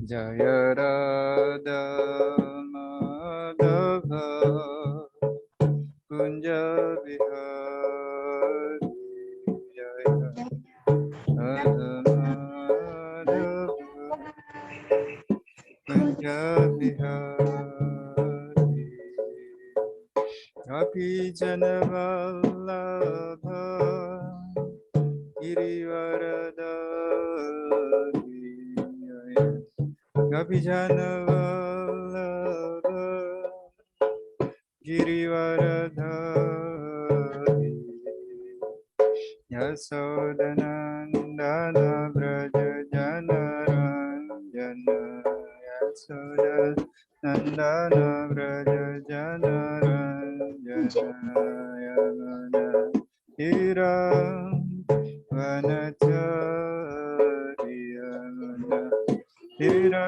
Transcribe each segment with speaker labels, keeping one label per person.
Speaker 1: Jaya Radha Madhava Kunja Bihari Jaya Radha Madhava Kunja Bihari Gopi Janavallabha Girivaradari Gopijana Vallabha Girivaradari Yasodanandana Braja Janaranjana Yasodanandana Braja Janaranjana Yamuna Ira Vanachari Yamuna Ira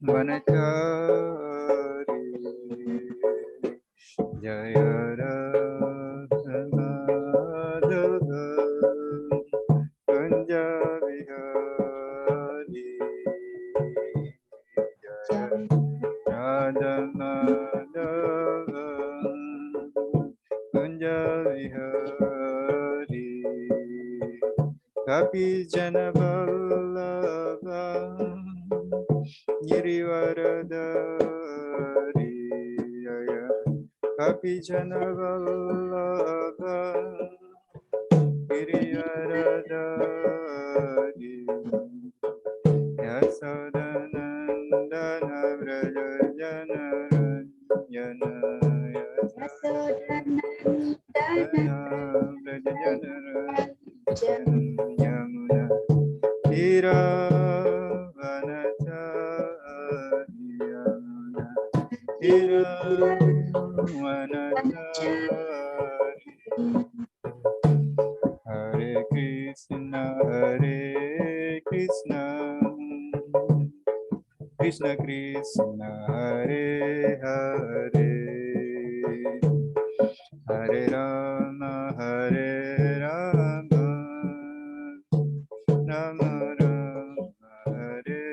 Speaker 1: Vanachari Jaya Radha Madhava Kunja Vihari Jaya Radha Madhava Kunja Vihari Gopi Jana Vallabha Girivaradari Jaya Gopi Jana Vallabha Girivaradari Yasodanandana Braja Janaranjana Yasodanandana Braja Janaranjana Yamuna Ira Vanachari Yamuna Ira Vanachari Hare Krishna Krishna Krishna Hare Hare Hare Rama Rama Rama Hare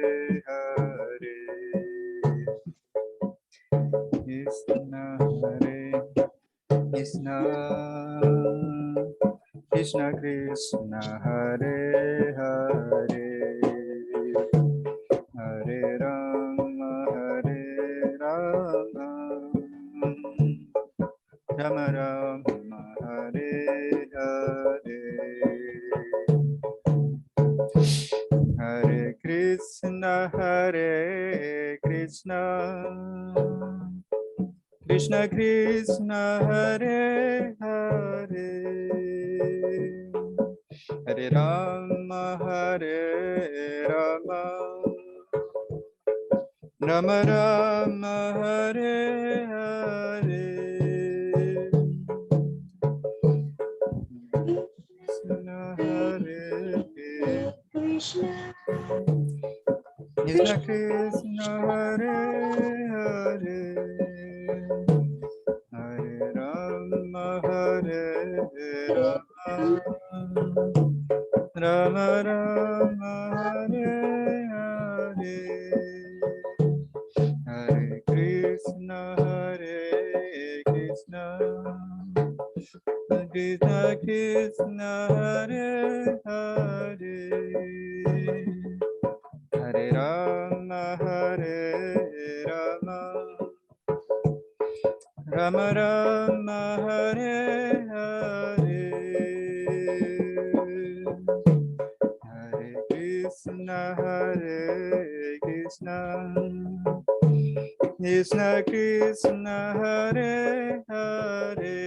Speaker 1: Hare Krishna Hare Krishna Krishna Krishna Hare Hare Hare Rama Rama Rama Hare Hare Hare Krishna Krishna Krishna Hare Hare Hare Rama Rama Rama Hare Hare Krishna Hare Krishna Krishna Hare Hare Hare Rama Rama Rama Hare Hare Hare Krishna Krishna Krishna Hare Hare Hare Rama Rama Rama Hare Hare Krishna Hare Krishna Krishna Krishna Hare Hare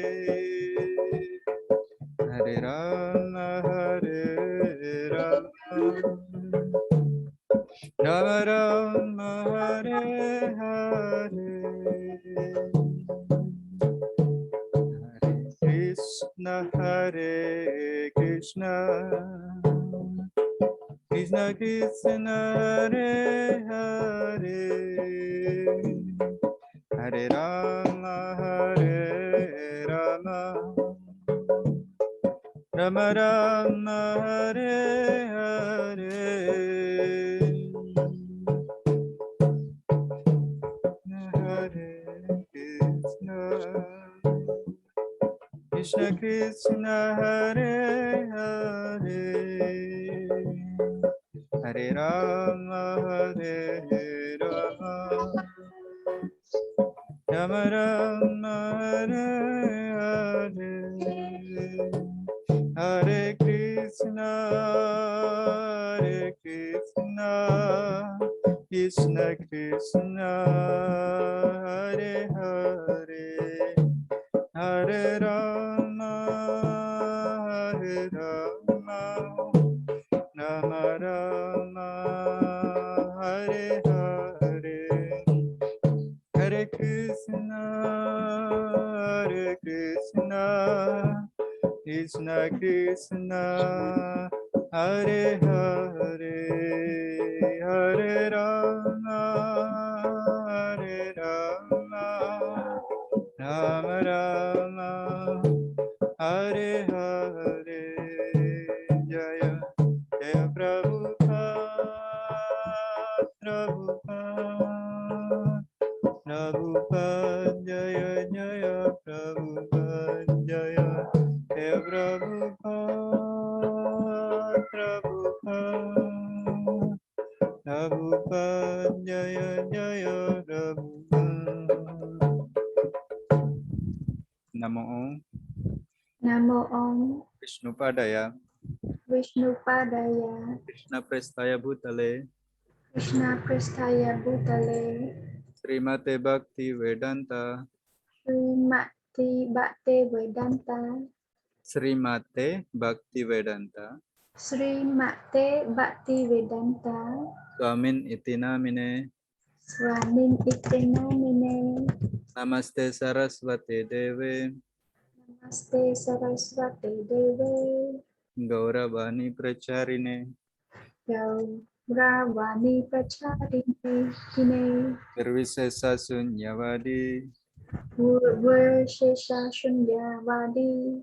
Speaker 1: Hare Rama Hare Rama Rama Rama Hare Hare Hare Krishna Krishna Krishna Hare Hare Hare Rama Rama Rama Rama Hare Hare Hare Krishna Krishna Krishna Hare Hare Hare Rama Rama Rama Rama Hare Hare Hare Krishna Krishna Krishna Hare Hare Hare Rama Rama Rama Hare Hare Hare Krishna Krishna Krishna Hare Hare Hare Rama Rama Rama Hare Hare Jaya Jaya Prabhupada Jaya Jaya Prabhupada Jaya Jaya Prabhupada Jaya Jaya Prabhupada Namo
Speaker 2: Namo Om
Speaker 1: Vishnupadaya
Speaker 2: Vishnupadaya
Speaker 1: Krishna Prestaya Bhutale
Speaker 2: Krishna Prasthaya Bhutale
Speaker 1: Srimate Bhakti Vedanta
Speaker 2: Srimati Bhakti Vedanta
Speaker 1: Srimate Bhakti Vedanta
Speaker 2: Srimate Bhakti Vedanta
Speaker 1: Swamin iti namine
Speaker 2: Swamin Itinamine
Speaker 1: Namaste Saraswate Deve
Speaker 2: Namaste Saraswati Deve
Speaker 1: Gauravani Pracharine
Speaker 2: Gauravani Pracharine Kine
Speaker 1: Nirvisesa Sunyavadi
Speaker 2: Vurvashesha Shunyavadi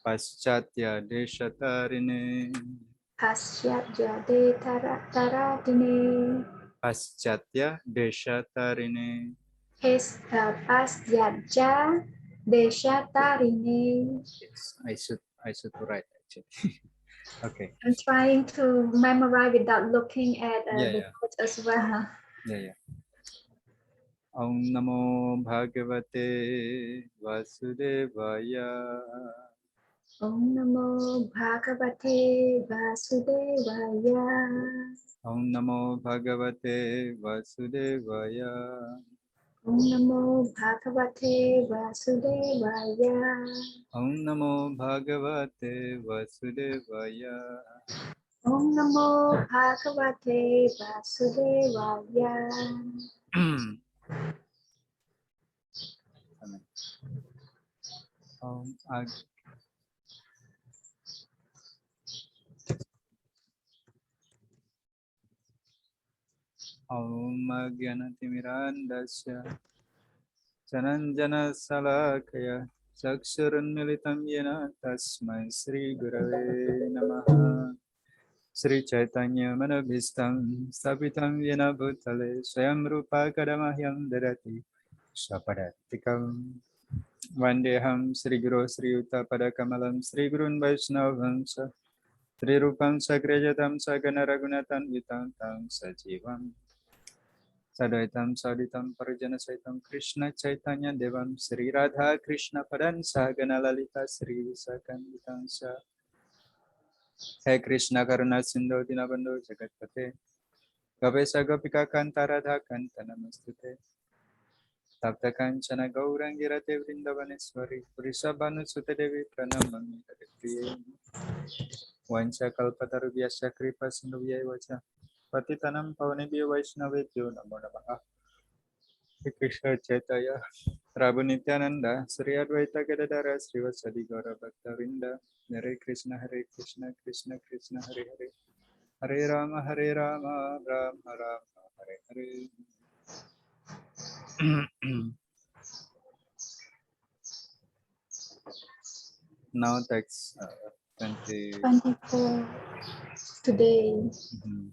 Speaker 1: Paschatya Deshatarine
Speaker 2: Pasyatya De Taratine
Speaker 1: Paschatya Deshatarine
Speaker 2: Pasyatya Deshatarine.
Speaker 1: Yes, I should write actually. Okay.
Speaker 2: I'm trying to memorize without looking at
Speaker 1: Yeah,
Speaker 2: the
Speaker 1: yeah.
Speaker 2: words as well.
Speaker 1: Yeah. Om Namo Bhagavate Vasudevaya.
Speaker 2: Om Namo Bhagavate Vasudevaya.
Speaker 1: Om Namo Bhagavate Vasudevaya.
Speaker 2: Om Namo Bhagavate Vasudevaya.
Speaker 1: Om Namo Bhagavate Vasudevaya.
Speaker 2: Om Namo Bhagavate Vasudevaya.
Speaker 1: Amen. Om Agyanatimirandasya Sananjana Salakaya Chakshurunmilitam Yena Tasmai Sri Gurave Namaha Sri Chaitanya Manabhistam Stapitam Yena Bhutale Swayam Rupa Kadamahyam Dadati Shapadatikam Vandeham Sri Guru Sri Yuta Padakamalam Sri Gurun Vaishnavam Sri Rupam Sagrajatam Sagana Raghunatan Vitam Tam Sajivam Sadaitam Saditam Parajana Saitam Krishna Chaitanya Devam Sri Radha Krishna Padan Sagana Lalita Sri Visakan Vitamsa Hey Krishna Karuna Sindhu Dinabandhu Jagatpate Gavesa Gopika Kanta Radha Kanta Namastute Tapta Kanchana Gaurangirate Vrindavaneshwari Purisabhanu Sutedevi Pranamami Haripriye Vancha Kalpatarubhyasya Kripa Sindhuvya Vacha Patitanam Pavanebhyo Vaishnavebhyo Namo Namaha Shri Krishna Chaitanya Prabhu Nityananda Sri Advaita Gadadara Srivasadi Gaura Bhaktavinda Hare Krishna Krishna Krishna Hare Hare Hare Rama Rama Rama Hare Hare. Now text 20.
Speaker 2: 24 today.
Speaker 1: Mhm.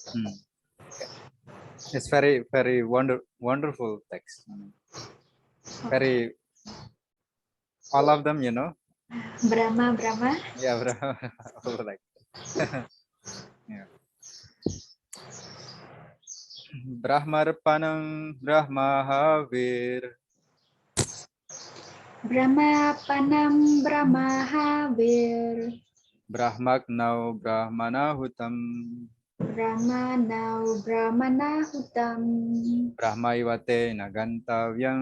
Speaker 1: Hmm. It's very wonderful text. Very, all of them,
Speaker 2: Brahma.
Speaker 1: Yeah, all like that. Yeah. Brahmarpanam Brahmahavir
Speaker 2: Brahmapanam Brahmahavir.
Speaker 1: Brahmagnau Brahmanahutam
Speaker 2: Brahmanau Brahmanahutam.
Speaker 1: Brahmaivate Nagantavyam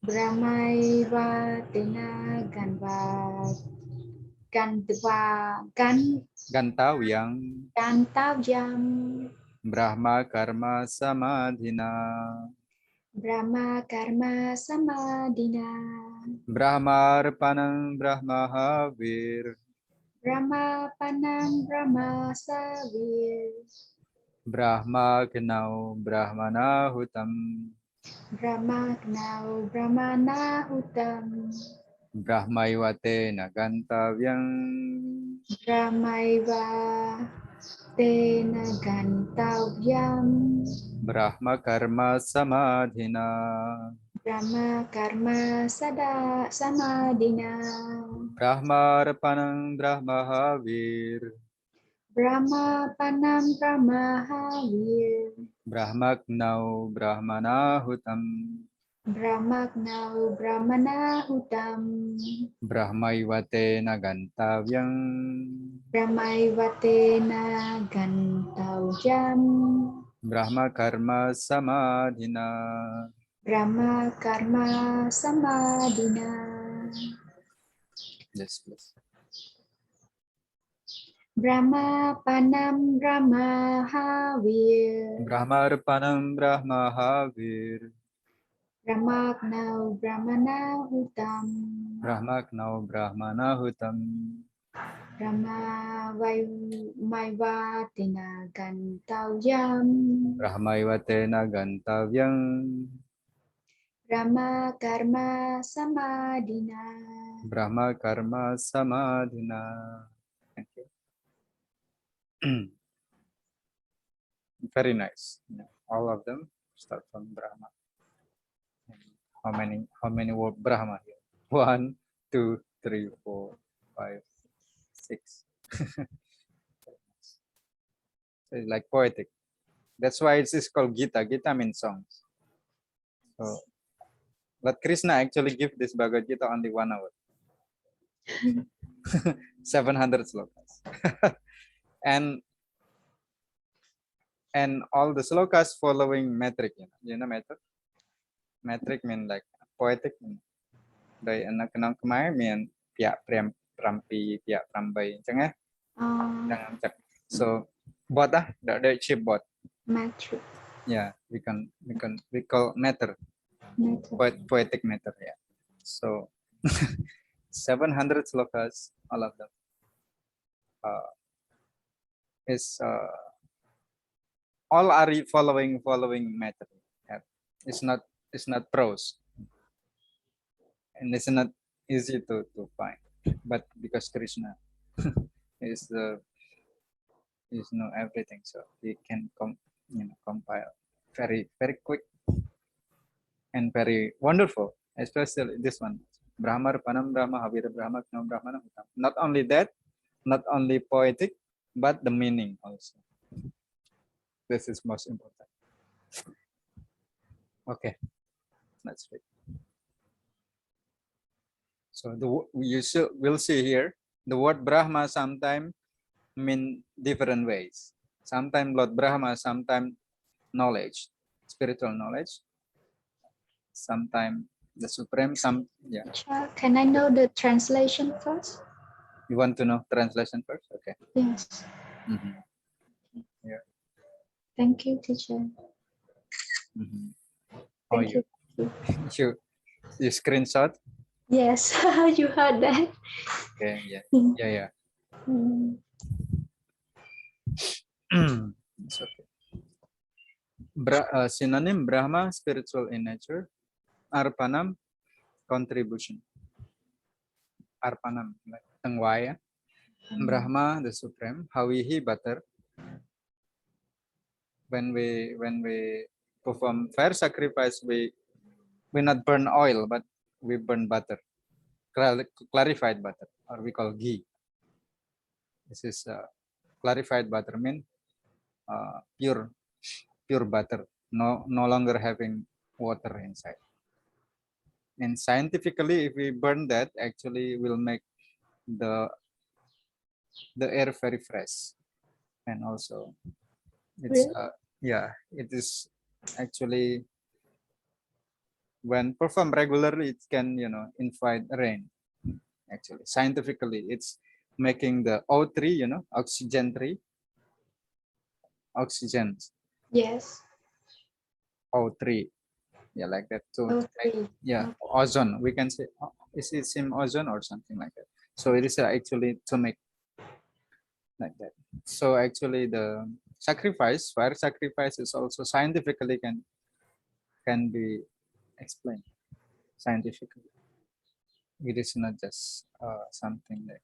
Speaker 2: Brahmaiva Tena
Speaker 1: Gantavyam
Speaker 2: Gantavyam.
Speaker 1: Brahma Karma Samadhina
Speaker 2: Brahma Karma Samadhina.
Speaker 1: Brahmarpanam Brahmahavir
Speaker 2: Brahmapanam Brahma Savir.
Speaker 1: Brahmagnau Brahmanahutam
Speaker 2: Brahmagnau Brahmanahutam.
Speaker 1: Brahmaivate Nagantavyam
Speaker 2: Brahmaiva Tena Gantavyam.
Speaker 1: Brahma Karma Samadhina
Speaker 2: Brahma Karma Sada Samadhina.
Speaker 1: Brahmarpanam Brahmahavir
Speaker 2: Brahmapanam Brahmahavir.
Speaker 1: Brahmagnau Brahmanahutam
Speaker 2: Brahmagnau Brahmanahutam.
Speaker 1: Brahmaivate Nagantavyam
Speaker 2: Brahmaivatena Gantavyam.
Speaker 1: Brahma Karma Samadhina.
Speaker 2: Brahma Karma Samadhina.
Speaker 1: Yes, please.
Speaker 2: Brahmapanam Brahmahavir.
Speaker 1: Brahmarpanam Brahmahavir
Speaker 2: Brahmagnau Brahmanahutam.
Speaker 1: Brahmagnau Brahmanahutam
Speaker 2: Brahma Maivatina Gantavyam.
Speaker 1: Brahmaivate Nagantavyam
Speaker 2: Brahma Karma Samadhina.
Speaker 1: Brahma Karma Samadhina. Thank you. Very nice. Yeah, all of them start from Brahma. How many word Brahma here? 1, 2, 3, 4, 5, 6. So it's like poetic. That's why it's called Gita. Gita means songs. So, but Krishna actually give this Bhagavad Gita only 1 hour. 700 slokas. and all the slokas following metric, you know metric? Metric mean like poetic. Dari anak kenang kemarin mean pihak prampi, pihak prambai. Jangan jangan cek. So, bot the chip bot.
Speaker 2: Matrix.
Speaker 1: Yeah, we call matter. Poetic matter, yeah. So 700 slokas, all of them is all are following matter. Yeah. It's not prose, and it's not easy to find. But because Krishna is know everything, so he can compile very quick and very wonderful, especially this one. Brahmarpanam Brahmahavir Brahmagnau Brahmanahutam. Not only that, not only poetic, but the meaning also. This is most important. Okay, let's read. So we'll see here the word Brahma sometimes mean different ways. Sometimes Lord Brahma, sometimes knowledge, spiritual knowledge. Sometimes the supreme. Yeah.
Speaker 2: Teacher, can I know the translation first?
Speaker 1: You want to know translation first? Okay.
Speaker 2: Yes.
Speaker 1: Mhm. Yeah.
Speaker 2: Thank you, teacher.
Speaker 1: Mhm. Oh,
Speaker 2: Thank you.
Speaker 1: you screenshot?
Speaker 2: Yes, you heard that.
Speaker 1: Okay. Yeah.
Speaker 2: Mm.
Speaker 1: Yeah.
Speaker 2: Mm.
Speaker 1: It's okay. Synonym Brahma, spiritual in nature. Arpanam, contribution. Arpanam, like Tengwaya. Brahma, the supreme. Hawihi, butter. When we perform fire sacrifice, we not burn oil, but we burn butter, clarified butter, or we call ghee. This is clarified butter, mean pure butter, no longer having water inside. And scientifically, if we burn that, actually will make the air very fresh. And also it's
Speaker 2: Really?
Speaker 1: yeah, it is actually when performed regularly, it can invite rain. Actually, scientifically, it's making the O3, oxygen 3, oxygen
Speaker 2: Yes.
Speaker 1: O3, yeah, like that. So
Speaker 2: Oh, three.
Speaker 1: yeah,
Speaker 2: Okay.
Speaker 1: ozone, we can say, is it same ozone or something like that. So it is actually to make like that. So actually the fire sacrifice is also scientifically can be explained scientifically. It is not just something like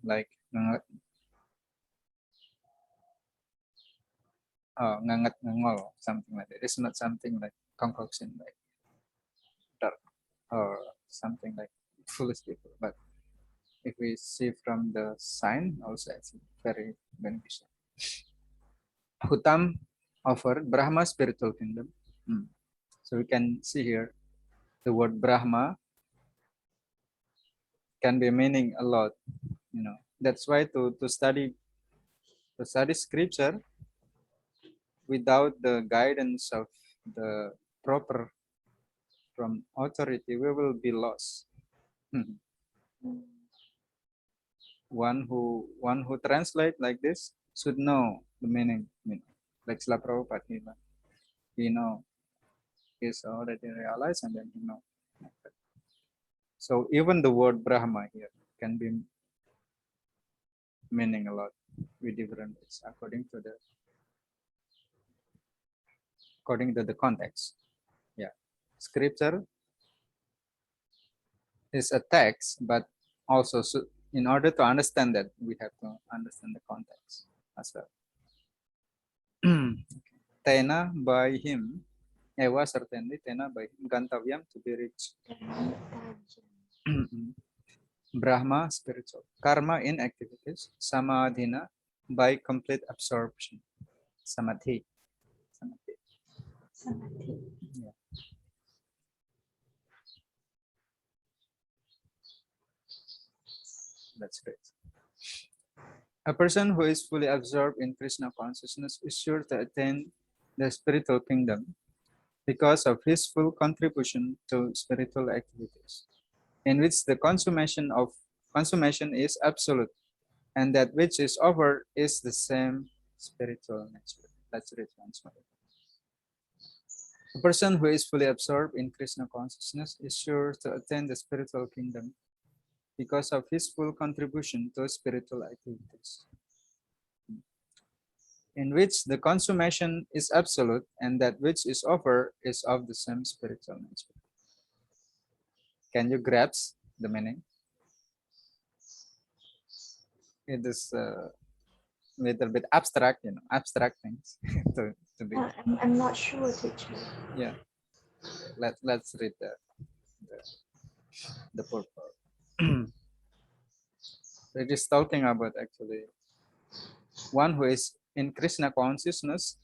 Speaker 1: like ngangat ngangol, something like that. It's not something like concoction like dark or something like foolish people. But if we see from the sign, also it's very beneficial. Hutam offered Brahma spiritual kingdom. So we can see here the word Brahma can be meaning a lot. That's why to study scripture without the guidance of the proper from authority, we will be lost. One who translate like this should know the meaning. Like Srila Prabhupada, he know, he's already realized, and then he know. So even the word Brahma here can be meaning a lot with different ways according to the context. Yeah, scripture is a text, but also in order to understand that, we have to understand the context as well. Tena, by him, Ewa certainly, Tena by him, Gantavyam, to be reached. Brahma, spiritual. Karma, in activities. Samadhina, by complete absorption. Samadhi.
Speaker 2: Samadhi.
Speaker 1: Yeah. That's great. A person who is fully absorbed in Krishna consciousness is sure to attain the spiritual kingdom because of his full contribution to spiritual activities, in which the consummation is absolute, and that which is offered is the same spiritual nature. That's the translation. A person who is fully absorbed in Krishna consciousness is sure to attain the spiritual kingdom because of his full contribution to spiritual activities, in which the consummation is absolute and that which is offered is of the same spiritual nature. Can you grasp the meaning? It is a little bit abstract, abstract things to be.
Speaker 2: I'm not sure, teacher.
Speaker 1: Yeah. Let's read the purport. It is talking about actually one who is in Krishna consciousness.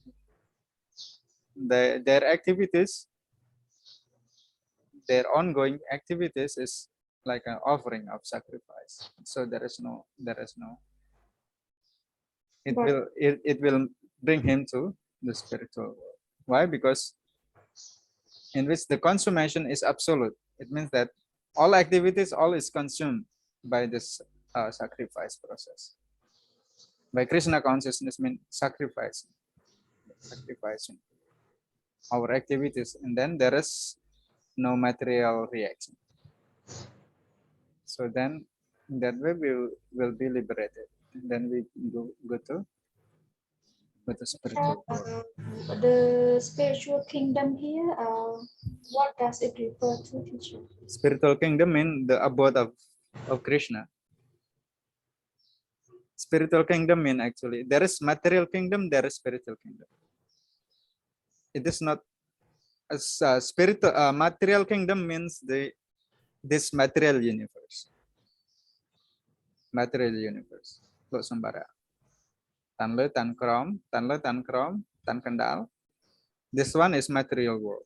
Speaker 1: Their activities their ongoing activities is like an offering of sacrifice. So there is no
Speaker 2: But
Speaker 1: it will bring him to the spiritual world. Why? Because in which the consummation is absolute. It means that all activities, all is consumed by this sacrifice process. By Krishna consciousness means sacrificing our activities, and then there is no material reaction. So then that way we will be liberated. And then we go to spiritual world.
Speaker 2: the spiritual kingdom here, what does it refer to, teacher?
Speaker 1: Spiritual kingdom means the abode of Krishna. Spiritual kingdom mean actually there is material kingdom, there is spiritual kingdom. It is not as spiritual material kingdom means this material universe. Material universe. Lo sembara. Tan le, tan krom, tan kendal. This one is material world.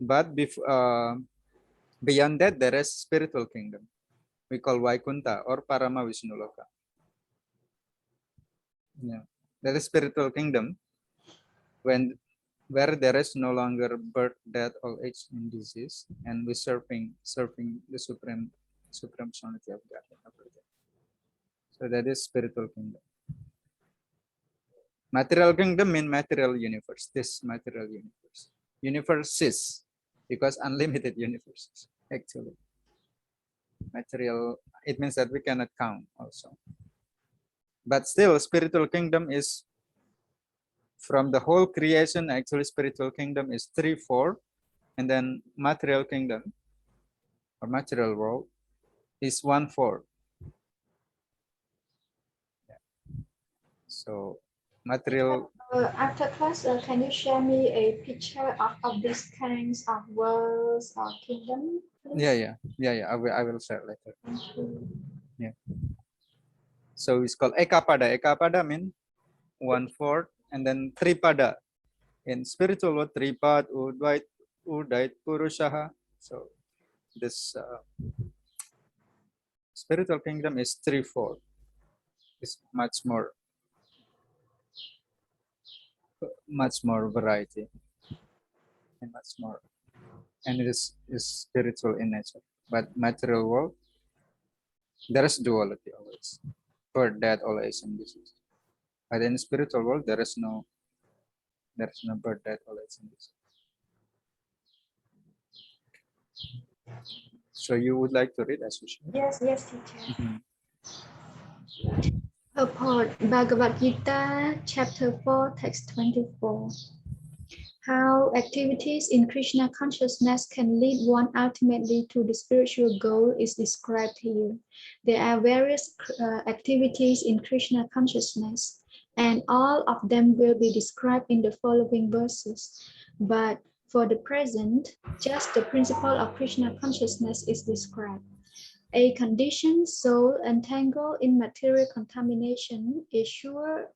Speaker 1: But beyond that, there is spiritual kingdom. We call Vaikunta or Parama Vishnuloka. Yeah, that is spiritual kingdom where there is no longer birth, death, old age, and disease, and we serving the supreme personality of God. So that is spiritual kingdom. Material kingdom means material universe. This material universe. Universes, because unlimited universes actually. Material, it means that we cannot count also. But still, spiritual kingdom is from the whole creation. Actually, spiritual kingdom is 3/4, and then material kingdom or material world is 1/4. So material.
Speaker 2: After class, can you share me a picture of these kinds of worlds or kingdom? Please?
Speaker 1: Yeah. I will share later.
Speaker 2: Thank you.
Speaker 1: Yeah. So it's called ekapada. Ekapada means 1/4, and then tripada. In spiritual world, tripad, udait, purushaha. So this spiritual kingdom is 3/4. It's much more variety and much more, and it is spiritual in nature. But material world, there is duality always, birth, death, old age, and disease. But in spiritual world, there is no birth, death, old age, and disease. So you would like to read as usual?
Speaker 2: Yes, teacher. Purport Bhagavad Gita, chapter 4, text 24. How activities in Krishna consciousness can lead one ultimately to the spiritual goal is described here. There are various activities in Krishna consciousness, and all of them will be described in the following verses. But for the present, just the principle of Krishna consciousness is described. A conditioned soul entangled in material contamination is sure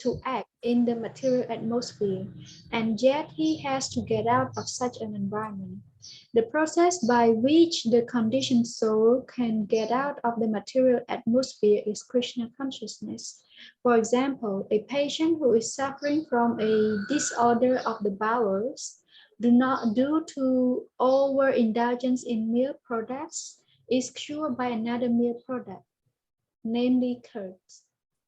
Speaker 2: to act in the material atmosphere, and yet he has to get out of such an environment. The process by which the conditioned soul can get out of the material atmosphere is Krishna consciousness. For example, a patient who is suffering from a disorder of the bowels, due to overindulgence in milk products, is cured by another milk product, namely curd.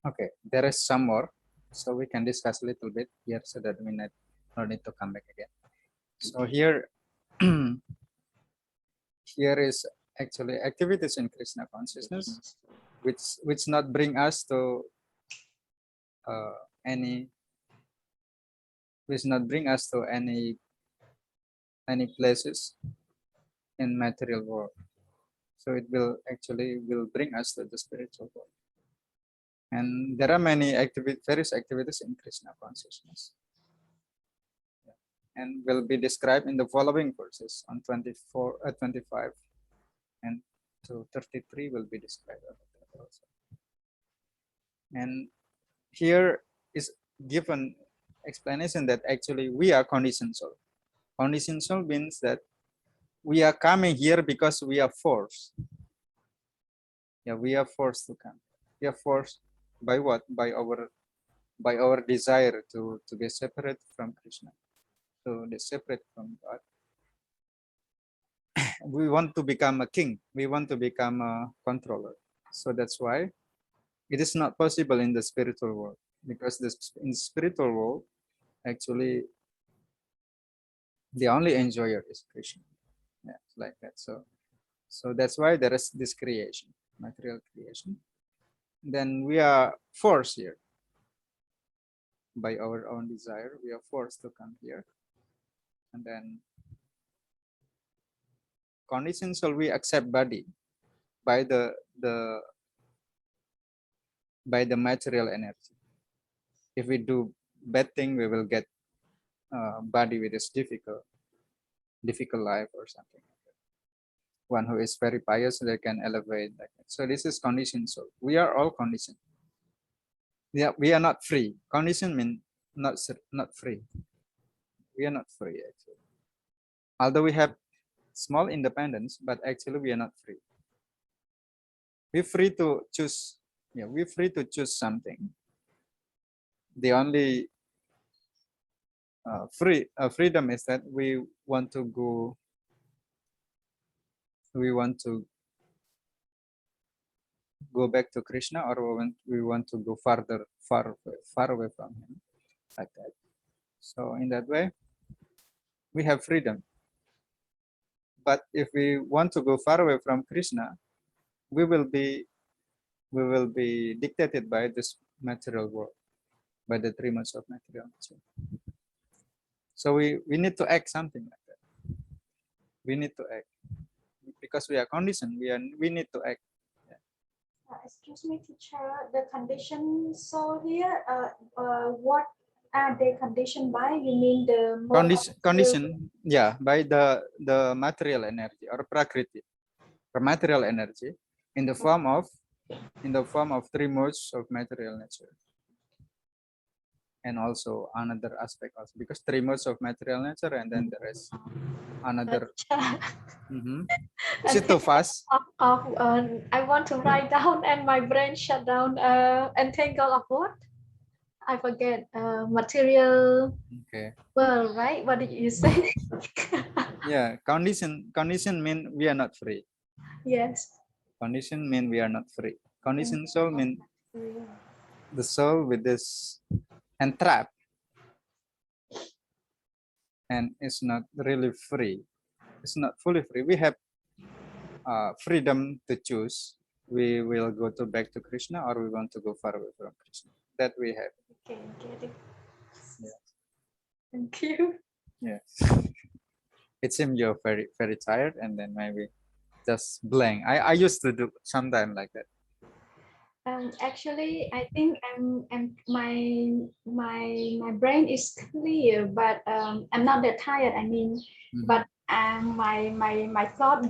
Speaker 1: Okay, there is some more, so we can discuss a little bit here so that we don't need to come back again. So here, here is actually activities in Krishna consciousness, which not bring us to any places in material world. So it will bring us to the spiritual world. And there are many various activities in Krishna consciousness, and will be described in the following verses on 24, 25, and to 33 will be described also. And here is given explanation that actually we are conditioned soul. Conditioned soul means that we are coming here because we are forced. Yeah, we are forced to come. We are forced by what? By our desire to be separate from Krishna, to be separate from God. We want to become a king. We want to become a controller. So that's why it is not possible in the spiritual world, because in the spiritual world, actually, the only enjoyer is Krishna. Yeah, it's like that. So that's why there is this creation, material creation. Then we are forced here by our own desire. We are forced to come here, and then conditions shall we accept body by the by the material energy. If we do bad thing, we will get body with this difficult life or something. One who is very pious, they can elevate like that. So this is conditioned soul. We are all conditioned. Yeah, we are not free. Condition mean not free. We are not free actually. Although we have small independence, but actually we are not free. We're free to choose. Yeah, we're free to choose something. The only freedom is that we want to go. We want to go back to Krishna, or we want to go far away from him, like that. So in that way, we have freedom. But if we want to go far away from Krishna, we will be dictated by this material world, by the 3 modes of material nature. So we need to act something like that. We need to act because we are conditioned. We need to act.
Speaker 2: Excuse me, teacher. The condition soul here, what are they conditioned by? You mean the
Speaker 1: Condition, yeah, by the material energy or prakriti, or material energy in the form of 3 modes of material nature. And also another aspect also, because 3 modes of material nature, and then there is another. Is it too fast?
Speaker 2: I want to write down and my brain shut down. Entangle of what? I forget. Material.
Speaker 1: Okay.
Speaker 2: Well, right? What did you say?
Speaker 1: Yeah, condition mean we are not free.
Speaker 2: Yes.
Speaker 1: Condition mean we are not free. Condition soul mean the soul with this entrapped and it's not really free. It's not fully free. We have freedom to choose. We will go back to Krishna, or we want to go far away from Krishna. That we have.
Speaker 2: Okay, get it.
Speaker 1: Yeah.
Speaker 2: Thank you.
Speaker 1: Yes. It seems you're very tired, and then maybe just blank. I used to do sometime like that.
Speaker 2: Actually, I think my brain is clear, but I'm not that tired. I mean, but my thought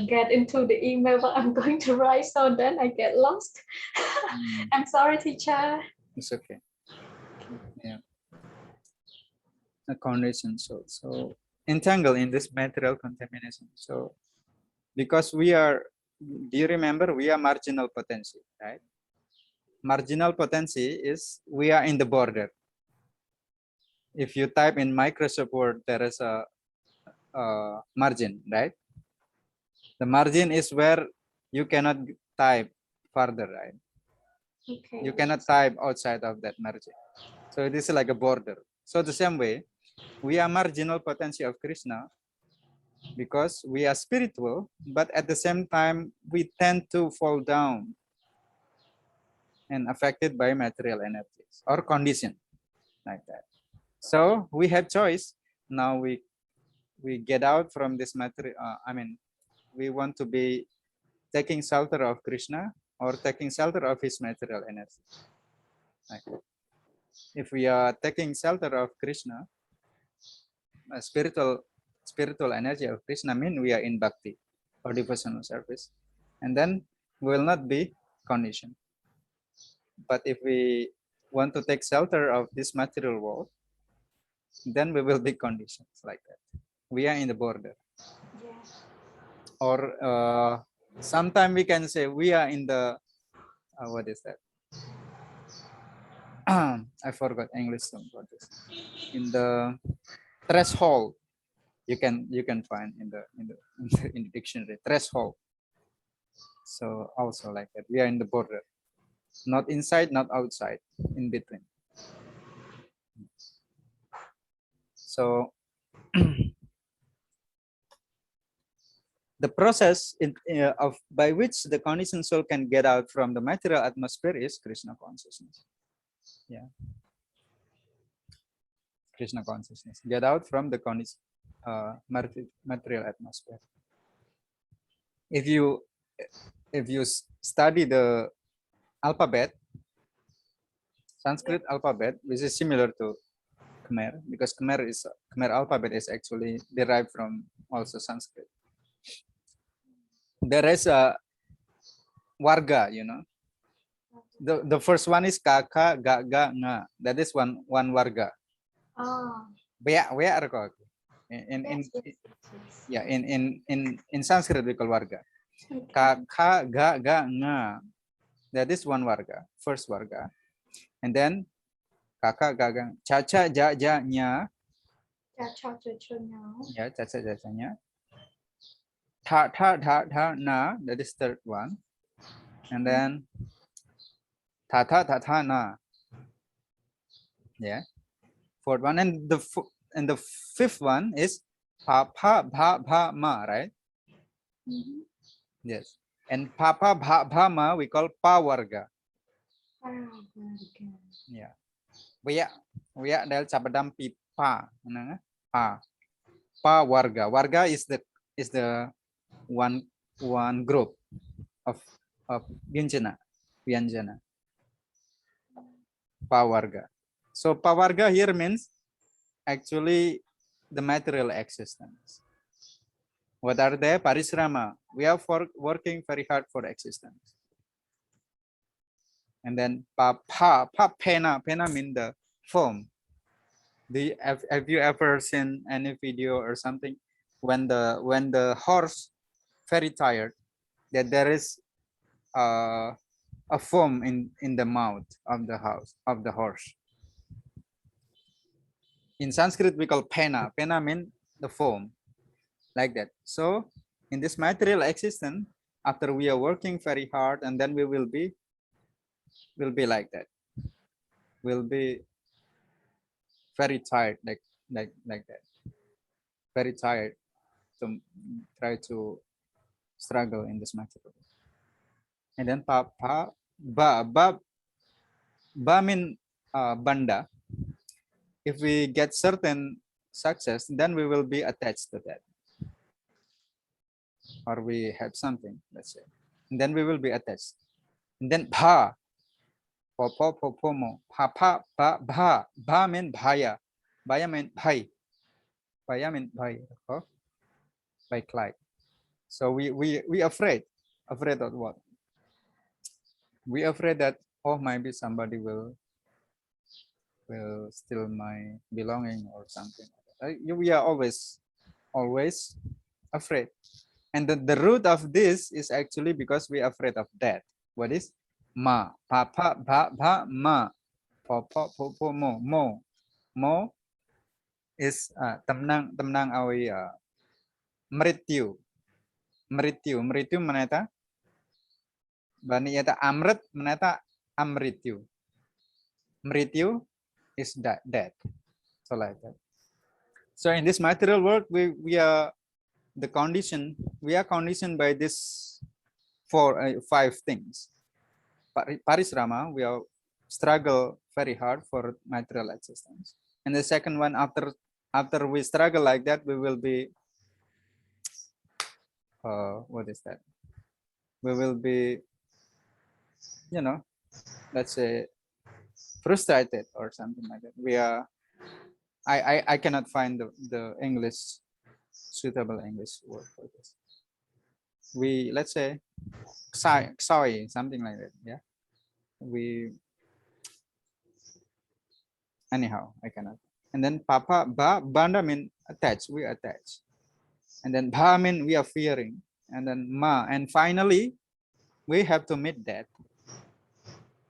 Speaker 2: get into the email what I'm going to write, so then I get lost. I'm sorry, teacher.
Speaker 1: It's okay. Yeah. A condition soul. So entangled in this material contamination. So because we are, do you remember we are marginal potency, right? Marginal potency is we are in the border. If you type in Microsoft Word, there is a margin, right? The margin is where you cannot type further, right?
Speaker 2: Okay.
Speaker 1: You cannot type outside of that margin. So it is like a border. So the same way, we are marginal potency of Krishna because we are spiritual, but at the same time, we tend to fall down and affected by material energies or condition like that. So we have choice. Now we get out from this material. We want to be taking shelter of Krishna or taking shelter of his material energy. Like that. If we are taking shelter of Krishna, spiritual energy of Krishna, mean we are in bhakti or devotional service, and then we will not be conditioned. But if we want to take shelter of this material world, then we will be conditioned like that. We are in the border.
Speaker 2: Yes.
Speaker 1: or sometimes we can say we are in the what is that? I forgot English term for this. In the threshold, you can find in the in the dictionary, threshold. So also like that, we are in the border, not inside, not outside, in between. So the process of by which the conditioned soul can get out from the material atmosphere is Krishna consciousness. Yeah, Krishna consciousness. Get out from the material atmosphere. If you study the alphabet, Sanskrit alphabet, which is similar to Khmer, because Khmer alphabet is actually derived from also Sanskrit. There is a warga, you know. The first one is kaka, ga, ga, nga. That is one warga.
Speaker 2: Oh.
Speaker 1: Wea arko. Yeah, in Sanskrit we call warga. Kaka, ga, ga, nga. That is one warga, first warga. And then kaka, ga, ga, cha, cha, ja, ja, nya. Yeah, cha, cha, ja, ja, nya. Tha, tha, tha, tha, na. That is third one. And then tha, tha, tha, tha, na. Yeah. Fourth one. And the fifth one is pa, pa, bha, bha, ma, right? Yes. And pa, pa, bha, bha, ma, we call pa warga. Yeah. We are del sabadam pipa. Pa. Pa warga. Warga is the one group of Vyanjana. Pa warga. So pa warga here means actually the material existence. What are they? Parisrama. We are working very hard for existence. And then pa pena mean the form. Have you ever seen any video or something when the horse very tired, that there is a foam in the mouth of the horse. In Sanskrit we call pena. Pena mean the foam, like that. So in this material existence, after we are working very hard, and then we will be like that. We'll be very tired, like that. Very tired to try to struggle in this material. And then ba mean banda. If we get certain success, then we will be attached to that. Or we have something, let's say. And then we will be attached. And then bha. Mo. Bha mean bhaya. Bhaya mean bhai. Bhaya mean bhai. Like. So we afraid. Afraid of what? We afraid that, oh, maybe somebody will steal my belonging or something. We are always afraid. And the root of this is actually because we are afraid of death. What is ma? Pa pa ba ba ma. Po po po po mo mo. Mo is temnang awi mrityu. Mrityu maneta bani yata amrit maneta amrityu. Mrityu is death. So like that. So in this material world, we are conditioned by this 5 things. Parisrama, we are struggle very hard for material existence. And the second one, after we struggle like that, we will be what is that? We will be, let's say, frustrated or something like that. We are. I cannot find the English suitable English word for this. We, let's say, sorry, something like that. Yeah. Anyhow, I cannot. And then papa ba banda mean attached. We attach. And then bha mean we are fearing. and then ma, and finally we have to meet that.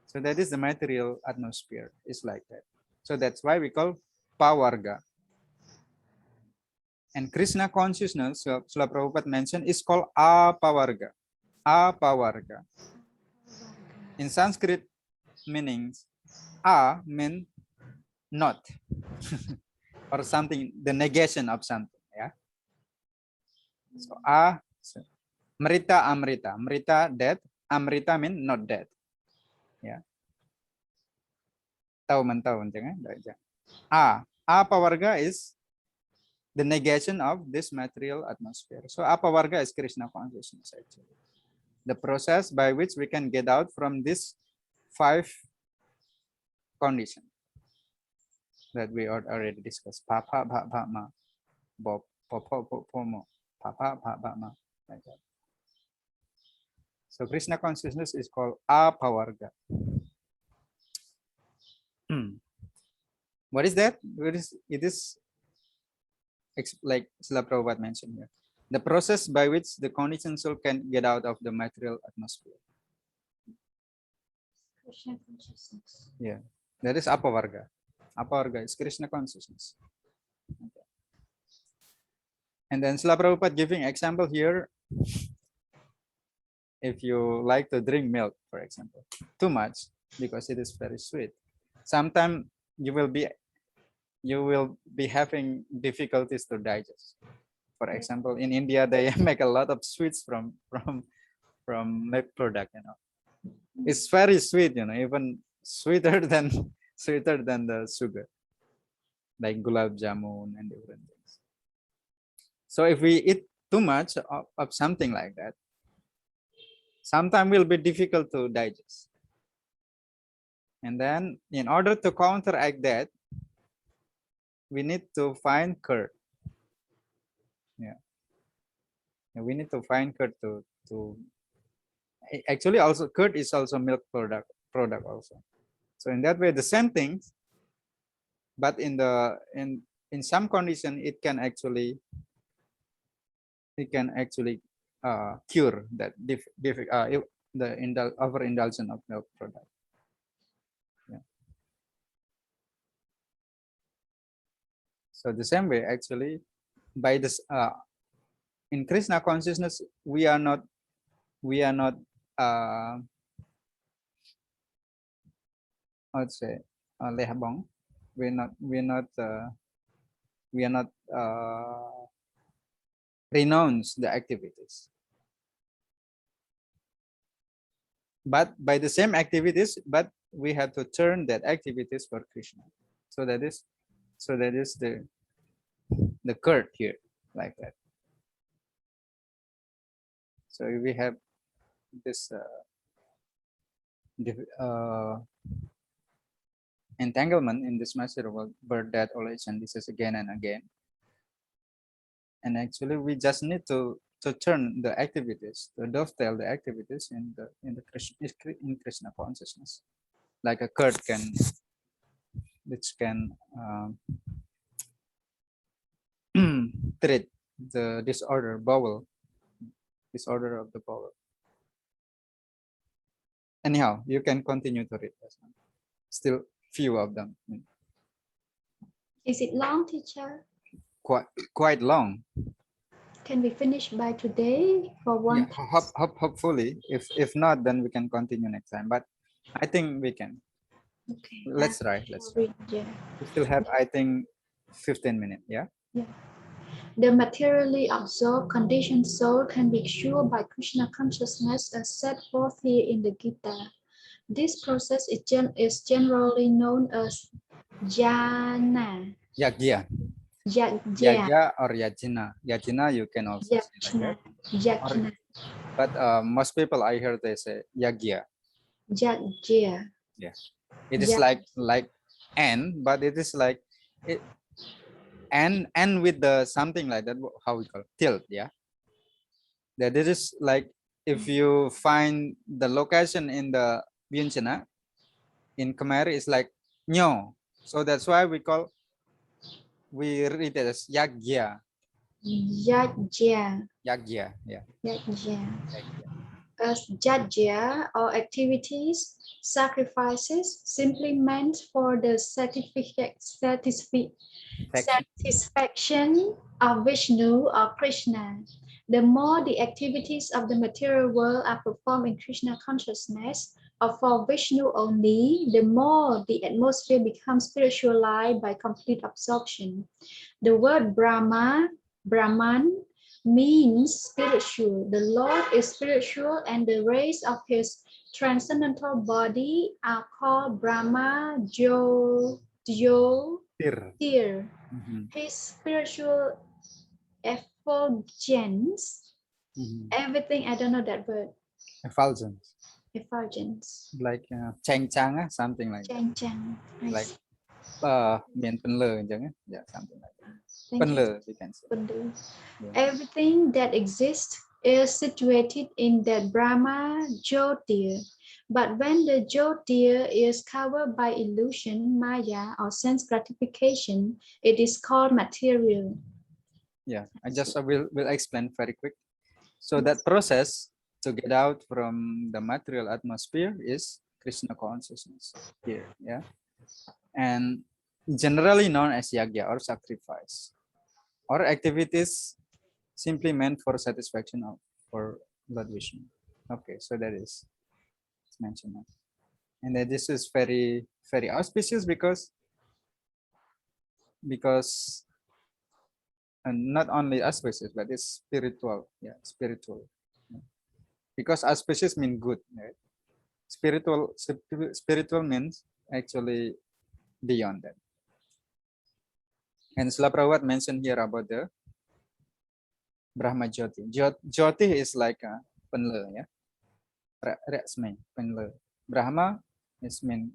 Speaker 1: So that is the material atmosphere. It's like that. So that's why we call pawarga. And Krishna consciousness, so Srila Prabhupada mentioned, is called apawarga. Apawarga. In Sanskrit meanings, a mean not or something, the negation of something. Yeah. So so, mrita amrita. Mrita dead. Amrita mean not dead. Yeah. Tahu mentau jangan. Apawarga is the negation of this material atmosphere. So apawarga is Krishna consciousness actually. The process by which we can get out from this 5 conditions that we already discussed. Papa bha bha ma, bo po po po po mo, papa bha bha ma, like that. So Krishna consciousness is called apawarga. What is that? It is like Srila Prabhupada mentioned here. The process by which the conditioned soul can get out of the material atmosphere.
Speaker 2: Krishna consciousness.
Speaker 1: Yeah, that is apavarga. Apavarga is Krishna consciousness. Okay. And then Srila Prabhupada giving example here. If you like to drink milk, for example, too much because it is very sweet, sometimes you will be having difficulties to digest. For example, in India, they make a lot of sweets from milk product. It's very sweet. Even sweeter than the sugar, like gulab jamun and different things. So if we eat too much of something like that, sometimes will be difficult to digest. And then in order to counteract that, we need to find curd. Yeah. And we need to find curd to actually also curd is also milk product also. So in that way, the same things, but in some condition, it can actually cure that the overindulgence of milk product. Yeah. So the same way, actually, by this in Krishna consciousness, we are not let's say lehabong. We are not renounce the activities, but by the same activities, but we have to turn that activities for Krishna. So that is the curd here, like that. So we have this entanglement in this miserable birth, death, old age, and disease again and again. And actually, we just need to turn the activities, to dovetail the activities in Krishna consciousness, like a curd which can treat the disorder of the bowel. Anyhow, you can continue to read this one. Still few of them.
Speaker 2: Is it long, teacher?
Speaker 1: Quite long.
Speaker 2: Can we finish by today for one?
Speaker 1: Yeah, hopefully. If not, then we can continue next time. But I think we can.
Speaker 2: Okay.
Speaker 1: Let's try.
Speaker 2: Yeah.
Speaker 1: We still have, I think, 15 minutes. Yeah.
Speaker 2: Yeah. The materially absorbed conditioned soul can be cured by Krishna consciousness as set forth here in the Gita. This process is generally known as jhana.
Speaker 1: Yagya. Yagya or yajna. Yajna you can also say like that. But most people I hear they say yagya.
Speaker 2: Yagya.
Speaker 1: Yeah. It is like N, but it is like it and with the something like that, how we call it? Tilt, yeah. That it is like if you find the location in the Vyanjana in Khmer is like nyo. So that's why we read it as yagya.
Speaker 2: Yajya.
Speaker 1: Yagya, yeah.
Speaker 2: Yajya.
Speaker 1: Yagya.
Speaker 2: As yajya or activities, sacrifices simply meant for the satisfaction of Vishnu or Krishna. The more the activities of the material world are performed in Krishna consciousness or for Vishnu only, the more the atmosphere becomes spiritualized by complete absorption. The word Brahman, means spiritual. The Lord is spiritual and the rays of his transcendental body are called Brahma
Speaker 1: Tir.
Speaker 2: Jyotir.
Speaker 1: Mhm,
Speaker 2: His spiritual effulgence, everything, I don't know that word,
Speaker 1: Effulgence.
Speaker 2: effulgence.
Speaker 1: Like chang chang, something like that.
Speaker 2: Chang Chang.
Speaker 1: Like miền Pân Lơ chẳng ấy. Yeah, something like that.
Speaker 2: Thank
Speaker 1: Pân
Speaker 2: you.
Speaker 1: Lơ, we can say.
Speaker 2: Pundu.
Speaker 1: Yeah.
Speaker 2: Everything that exists is situated in that Brahma Jyotir. But when the Jyotir is covered by illusion, Maya, or sense gratification, it is called material.
Speaker 1: Yeah, I just will explain very quick. So
Speaker 2: Yes.
Speaker 1: that process to get out from the material atmosphere is Krishna consciousness here, yeah, and generally known as yagya or sacrifice, or activities simply meant for satisfaction of for Lord Vishnu. Okay, so that is mentioned now. And then this is very auspicious because and not only auspicious but it's spiritual, yeah, spiritual, because auspicious mean good, right? Spiritual means actually beyond that. And Srila Prabhupada mentioned here about the Brahma Jyoti. Jyoti is like a penle, yeah. Resme, penle. Brahma is mean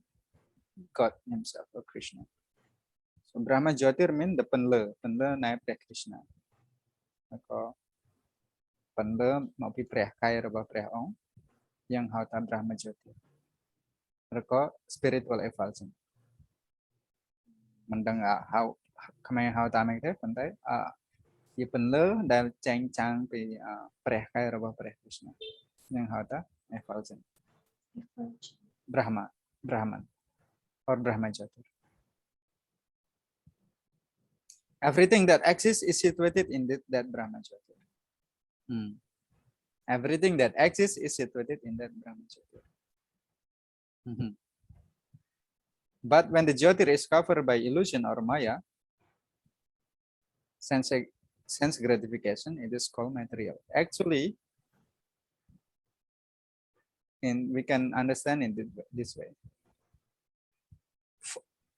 Speaker 1: God himself or Krishna. So Brahma Jyotir mean the penle. Penle naik pre Krishna. Maka penle mau pi pre kaiរបស់ព្រះអង្គyangហៅថា Brahma Jyoti. ឬក៏ spiritual effulgence មិនដឹងហៅខ្មែរហៅតាមអីទេប៉ុន្តែជាពន្លឺដែលចែងចាំងពីព្រះកែរបស់ព្រះកృષ્ណនឹងហៅថា effulgence Brahman or Brahma Jyoti. Everything that exists is situated in that Brahma Jyoti. Everything that exists is situated in that Brahma Jyoti. But when the Jyoti is covered by illusion or Maya, sense gratification, it is called material. Actually, and we can understand it this way.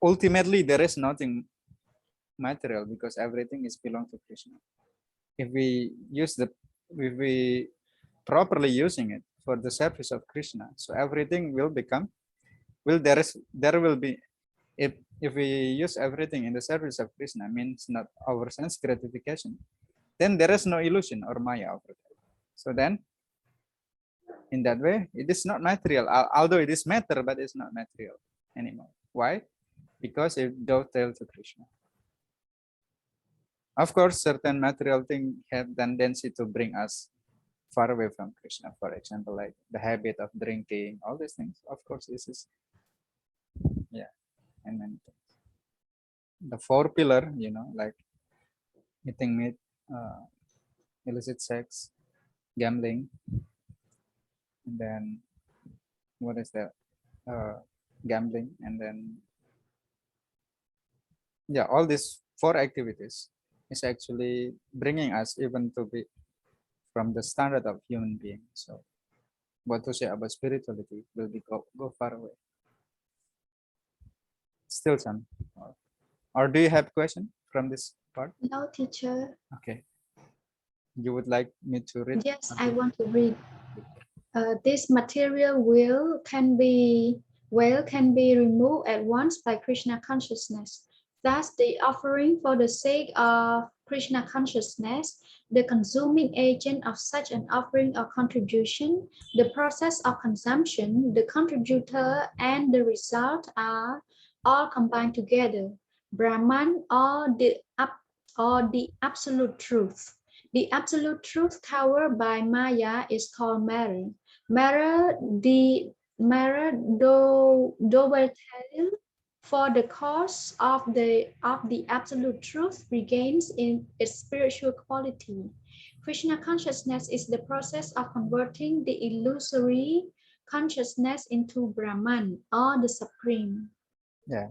Speaker 1: Ultimately, there is nothing material because everything is belong to Krishna. If we properly using it for the service of Krishna, so everything will become there will be if we use everything in the service of Krishna, means not our sense gratification, then there is no illusion or Maya over there. So then in that way it is not material, although it is matter, but it's not material anymore. Why? Because it dovetails to Krishna. Of course, certain material things have tendency to bring us far away from Krishna. For example, like the habit of drinking, all these things. Of course, this is and many things. The four pillar, like eating meat, illicit sex, gambling, and then what is that? Gambling, and then all these four activities is actually bringing us even to be from the standard of human being. So what to say about spirituality will be go far away. Still some, or do you have question from this part?
Speaker 2: No, teacher.
Speaker 1: Okay, you would like me to read?
Speaker 2: Yes, I want to read. This material will can be removed at once by Krishna consciousness. Thus, the offering for the sake of Krishna consciousness, the consuming agent of such an offering or contribution, the process of consumption, the contributor, and the result are all combined together. Brahman or the or the absolute truth. The absolute truth covered by Maya is called matter. Matter, for the cause of the absolute truth regains in its spiritual quality. Krishna consciousness is the process of converting the illusory consciousness into Brahman or the supreme.
Speaker 1: Yeah.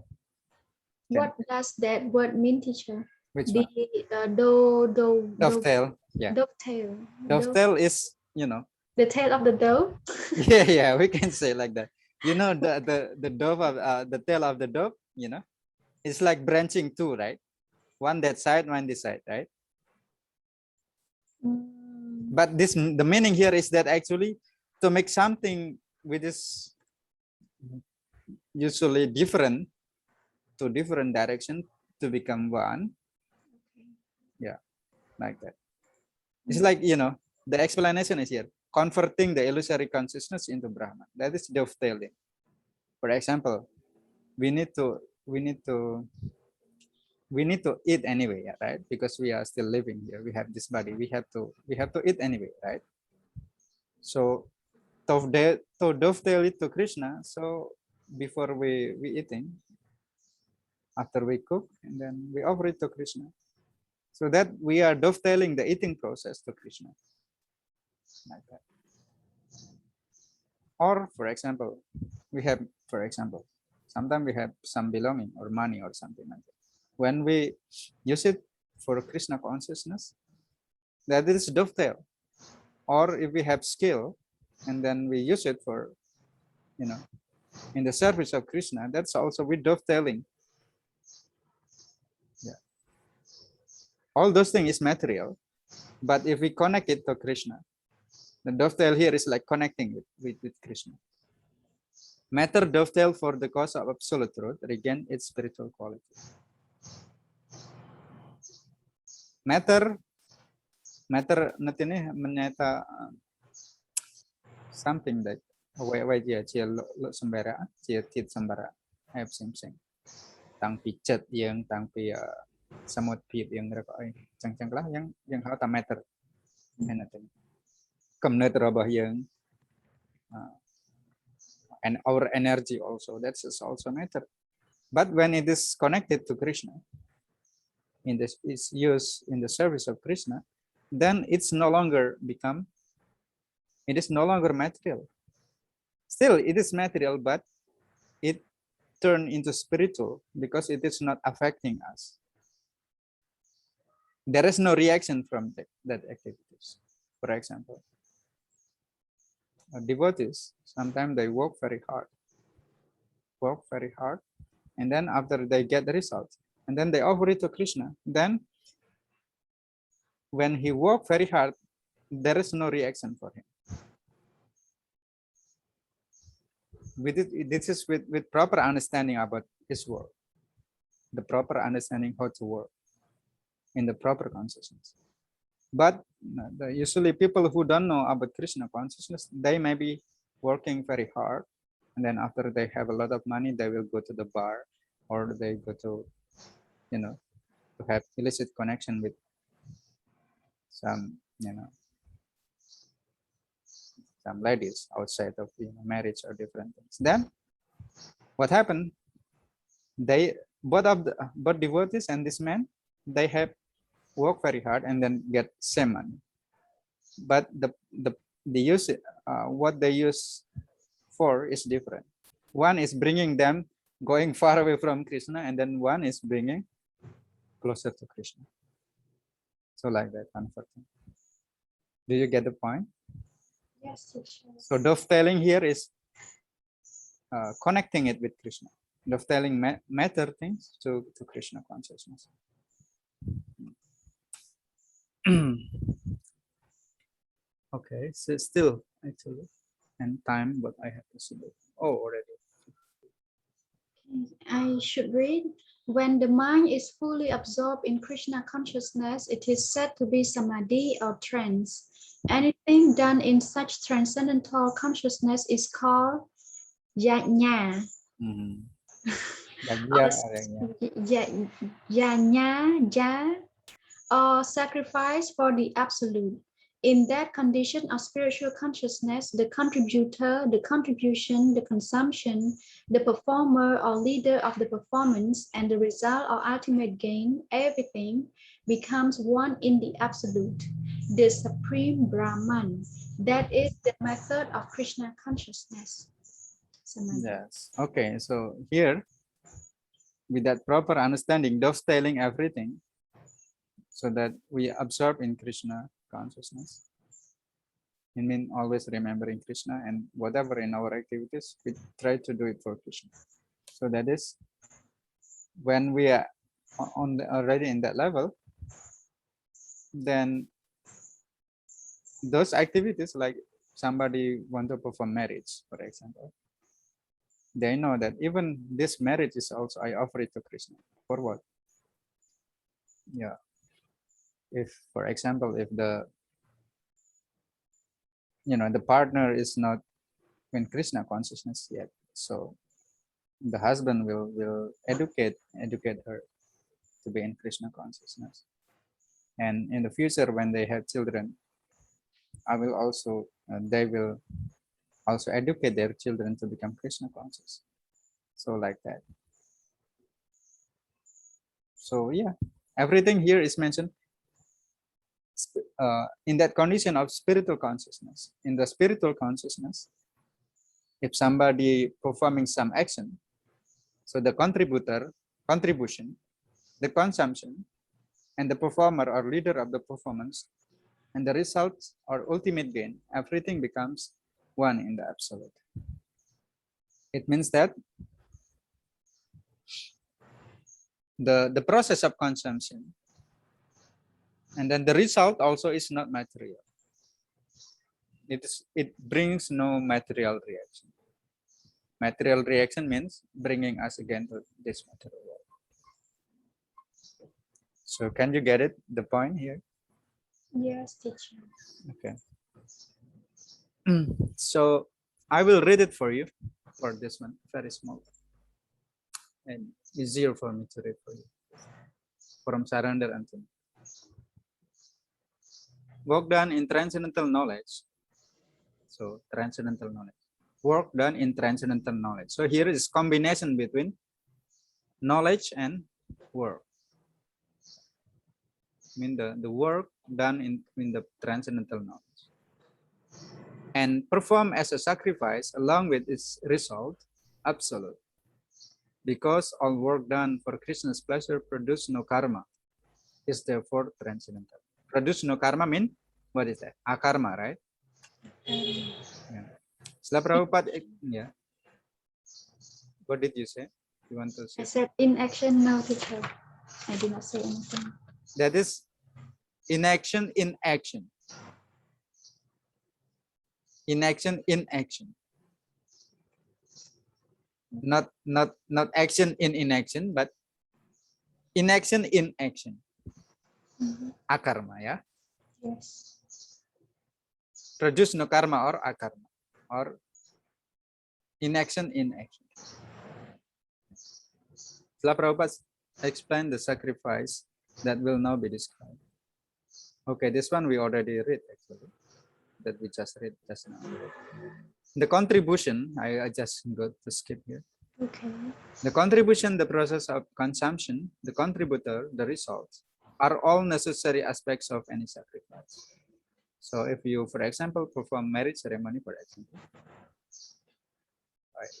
Speaker 2: What does that word mean, teacher?
Speaker 1: Which
Speaker 2: The
Speaker 1: one? Dovetail. Yeah.
Speaker 2: dovetail.
Speaker 1: Dovetail is, you know,
Speaker 2: The tail of the dove.
Speaker 1: yeah, we can say like that. You know, the dove of the tail of the dove, you know, it's like branching two, right? One that side, one this side, right? But this, the meaning here is that actually to make something which is usually different to different direction to become one. Yeah, like that. It's like, you know, the explanation is here, converting the illusory consciousness into Brahman. That is dovetailing. For example, we need to eat anyway, right? Because we are still living here. We have this body. We have to eat anyway, right? So to dovetail it to Krishna. So before we eating, after we cook, and then we offer it to Krishna. So that we are dovetailing the eating process to Krishna. Like that. Or for example, sometimes we have some belonging or money or something like that. When we use it for Krishna consciousness, that is dovetail. Or if we have skill and then we use it for, you know, in the service of Krishna, that's also with dovetailing. Yeah. All those things is material, but if we connect it to Krishna, the dovetail here is like connecting with Krishna. Matter dovetail for the cause of absolute truth, regain its spiritual quality. Matter nanti ini menyata something that way dia chia lo sembara chia tit sembara ai sim sim tang pi chet yang tang pi samut pi yang ra ai chang chang lah yang hau ta matter nanti cầm nơiរបស់យើង and our energy also, that's also matter. But when it is connected to Krishna, in this is used in the service of Krishna, then it's no longer it is no longer material. Still it is material, but it turned into spiritual because it is not affecting us. There is no reaction from that activities. For example, devotees, sometimes they work very hard, and then after they get the result, and then they offer it to Krishna. Then when he worked very hard, there is no reaction for him. With it, this is with proper understanding about his work, the proper understanding how to work in the proper consciousness. But usually people who don't know about Krishna consciousness, they may be working very hard, and then after they have a lot of money, they will go to the bar, or they go to, you know, to have illicit connection with some, you know, some ladies outside of, you know, marriage or different things. Then what happened? They both devotees and this man, they have work very hard and then get same money. But the use what they use for is different. One is bringing them going far away from Krishna, and then one is bringing closer to Krishna. So like that, unfortunately. Do you get the point?
Speaker 2: Yes, teacher.
Speaker 1: So dovetailing here is connecting it with Krishna. Dovetailing matter things to Krishna consciousness. Okay, so still actually, and time, but I have to see it. Oh, already.
Speaker 2: I should read. When the mind is fully absorbed in Krishna consciousness, it is said to be samadhi or trance. Anything done in such transcendental consciousness is called yajna.
Speaker 1: Yajna,
Speaker 2: Yajna, or sacrifice for the absolute. In that condition of spiritual consciousness, the contributor, the contribution, the consumption, the performer or leader of the performance, and the result or ultimate gain, everything becomes one in the absolute, the supreme Brahman. That is the method of Krishna consciousness. Samantha.
Speaker 1: Yes. Okay. So here, with that proper understanding, dovetailing everything, so that we absorb in Krishna consciousness. I mean, always remembering Krishna, and whatever in our activities, we try to do it for Krishna. So that is when we are already in that level, then those activities, like somebody want to perform marriage, for example, they know that even this marriage is also, I offer it to Krishna. For what? Yeah. If, for example, if the the partner is not in Krishna consciousness yet, so the husband will educate her to be in Krishna consciousness. And in the future, when they have children, I will also they will also educate their children to become Krishna conscious. So like that. So yeah, everything here is mentioned in that condition of spiritual consciousness. In the spiritual consciousness, if somebody performing some action, so the contribution, the consumption, and the performer or leader of the performance, and the results or ultimate gain, everything becomes one in the absolute. It means that the process of consumption and then the result also is not material. It brings no material reaction. Material reaction means bringing us again to this material world. So can you get it, the point here?
Speaker 2: Yes, teacher.
Speaker 1: Okay. So I will read it for you, for this one, very small, and easier for me to read for you. From Surrender Anthony. Work done in transcendental knowledge. So transcendental knowledge. Work done in transcendental knowledge. So here is combination between knowledge and work. I mean the work done in the transcendental knowledge. And perform as a sacrifice along with its result, absolute. Because all work done for Krishna's pleasure produce no karma, is therefore transcendental. Produce no karma mean, what is that? Akarma, right? Yeah. Srila Prabhupada, yeah. What did you say? You want to say?
Speaker 2: I said in action, no, teacher. I did not say anything.
Speaker 1: That is inaction in action. Inaction in action. Not action in inaction, but inaction in action. Akarma, yeah.
Speaker 2: Yes.
Speaker 1: Produce no karma or akarma, or inaction in action. Srila Prabhupada explained the sacrifice that will now be described. Okay, this one we already read actually, that we just read just now. The contribution, I just go to skip here.
Speaker 2: Okay.
Speaker 1: The contribution, the process of consumption, the contributor, the results are all necessary aspects of any sacrifice. So if you, for example, perform marriage ceremony, for example,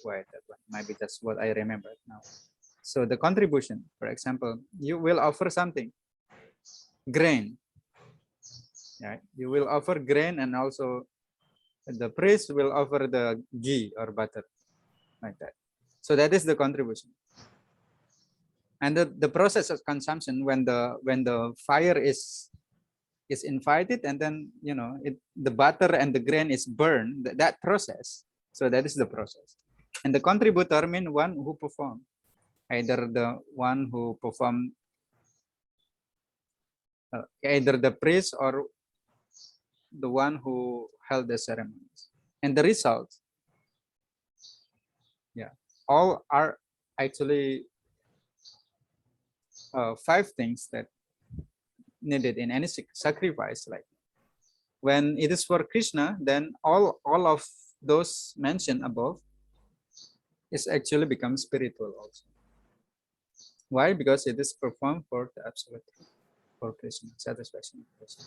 Speaker 1: why that one? Maybe that's what I remember now. So the contribution, for example, you will offer something, grain, right? You will offer grain, and also the priest will offer the ghee or butter, like that. So that is the contribution. And the process of consumption, when the fire is invited, and then the butter and the grain is burned, that process. So that is the process. And the contributor mean one who perform, either the one who perform, either the priest or the one who held the ceremonies. And the results, yeah, all are actually 5 things that needed in any sacrifice. Like when it is for Krishna, then all of those mentioned above is actually become spiritual also. Why? Because it is performed for the absolute, for Krishna, satisfaction of Krishna.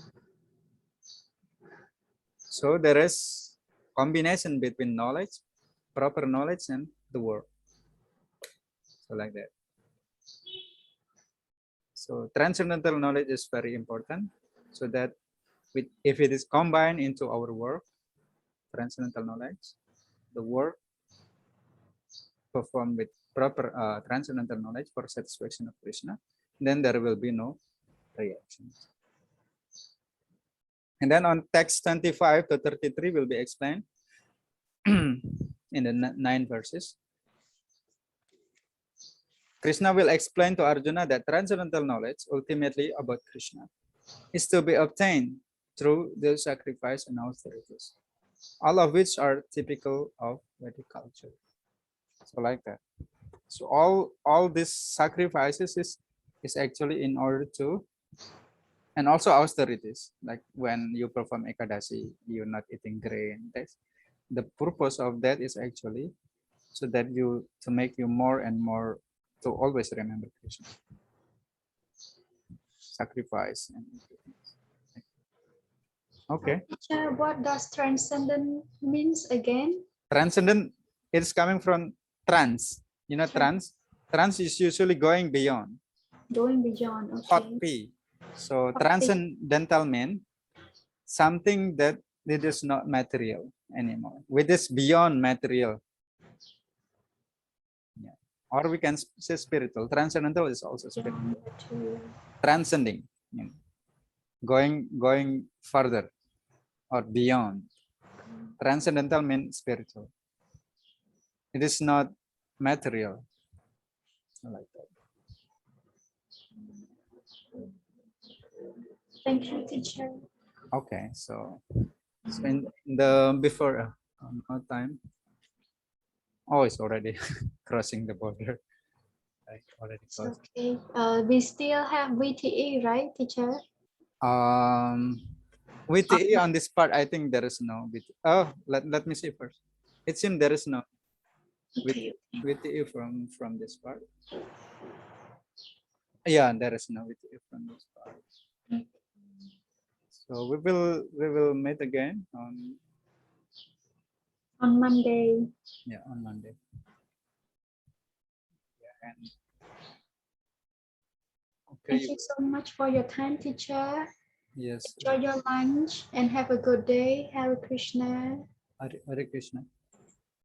Speaker 1: So there is combination between knowledge, proper knowledge, and the work. So like that. So transcendental knowledge is very important, so that if it is combined into our work, transcendental knowledge, the work performed with proper transcendental knowledge for satisfaction of Krishna, then there will be no reactions. And then on text 25 to 33 will be explained in the 9 verses. Krishna will explain to Arjuna that transcendental knowledge, ultimately about Krishna, is to be obtained through the sacrifice and austerities, all of which are typical of Vedic culture. So like that. So all these sacrifices is actually in order to, and also austerities, like when you perform Ekadasi, you're not eating grain. That's the purpose of that, is actually so that to make you more and more to always remember Krishna. Sacrifice and everything. Okay.
Speaker 2: Teacher, what does transcendent means again?
Speaker 1: Transcendent, it's coming from trans. You know, trans is usually going beyond.
Speaker 2: Going beyond,
Speaker 1: Hot
Speaker 2: okay.
Speaker 1: P. So
Speaker 2: Hot P.
Speaker 1: transcendental means something that it is not material anymore. With this beyond material. Yeah. Or we can say spiritual. Transcendental is also spiritual. Transcending. You know, going further or beyond. Transcendental means spiritual. It is not material. Like that.
Speaker 2: Thank you, teacher.
Speaker 1: Okay, so in the before time. Oh, it's already crossing the border. Like already crossed.
Speaker 2: Okay. We still have VTE, right, teacher?
Speaker 1: VTE on this part, I think there is no VTE. Oh, let me see first. It seems there is no VTE from this part. Yeah, there is no VTE from this part. So we will meet again on
Speaker 2: Monday.
Speaker 1: Yeah, on Monday. Yeah, and okay.
Speaker 2: Thank you so much for your time, teacher.
Speaker 1: Yes.
Speaker 2: Enjoy your lunch and have a good day. Hare Krishna.
Speaker 1: Hare Krishna.